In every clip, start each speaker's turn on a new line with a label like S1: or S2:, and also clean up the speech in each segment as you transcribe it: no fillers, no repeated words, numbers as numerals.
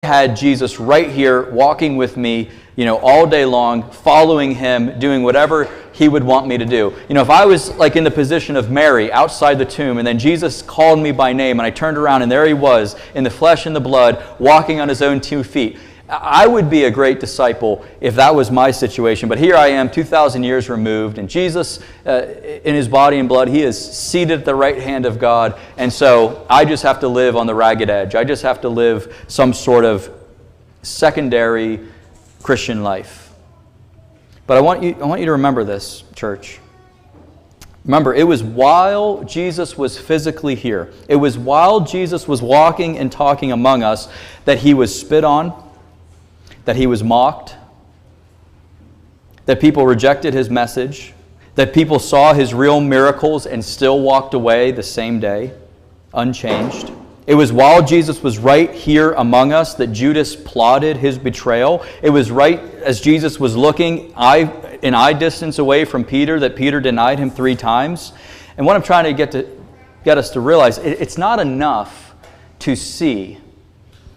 S1: had Jesus right here walking with me, all day long, following him, doing whatever he would want me to do. If I was like in the position of Mary outside the tomb, and then Jesus called me by name, and I turned around and there he was in the flesh and the blood, walking on his own 2 feet, I would be a great disciple if that was my situation. But here I am, 2,000 years removed, and Jesus, in his body and blood, he is seated at the right hand of God. And so I just have to live on the ragged edge. I just have to live some sort of secondary Christian life. But I want you to remember this, church. Remember, it was while Jesus was physically here, it was while Jesus was walking and talking among us, that he was spit on, that he was mocked, that people rejected his message, that people saw his real miracles and still walked away the same day, unchanged. It was while Jesus was right here among us that Judas plotted his betrayal. It was right as Jesus was looking in eye distance away from Peter that Peter denied him 3 times. And what I'm trying to get us to realize, it's not enough to see.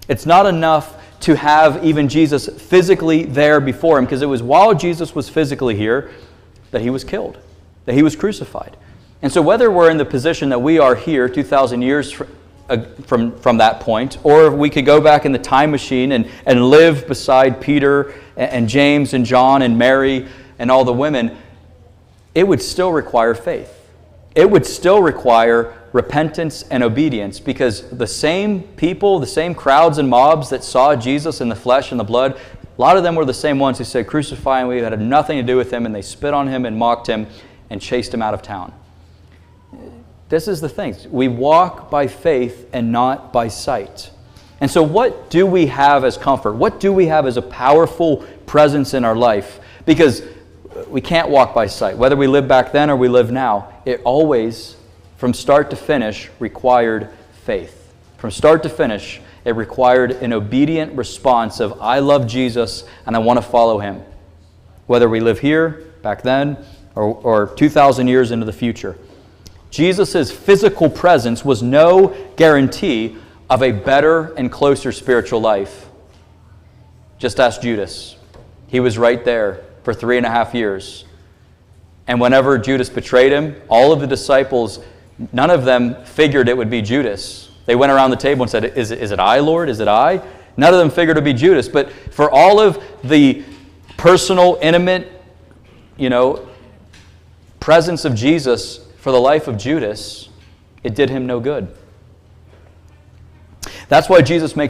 S1: It's not enough to have even Jesus physically there before him, because it was while Jesus was physically here that he was killed, that he was crucified. And so whether we're in the position that we are here 2,000 years from that point, or we could go back in the time machine and live beside Peter and James and John and Mary and all the women, it would still require faith. It would still require repentance and obedience, because the same people, the same crowds and mobs that saw Jesus in the flesh and the blood, a lot of them were the same ones who said, "Crucify him, we had nothing to do with him," and they spit on him and mocked him and chased him out of town. This is the thing. We walk by faith and not by sight. And so what do we have as comfort? What do we have as a powerful presence in our life? Because we can't walk by sight. Whether we live back then or we live now, it always, from start to finish, required faith. From start to finish, it required an obedient response of, I love Jesus and I want to follow him. Whether we live here, back then, or 2,000 years into the future. Jesus' physical presence was no guarantee of a better and closer spiritual life. Just ask Judas. He was right there for 3.5 years. And whenever Judas betrayed him, all of the disciples, none of them figured it would be Judas. They went around the table and said, is it I, Lord? Is it I? None of them figured it would be Judas. But for all of the personal, intimate, presence of Jesus for the life of Judas, it did him no good. That's why Jesus makes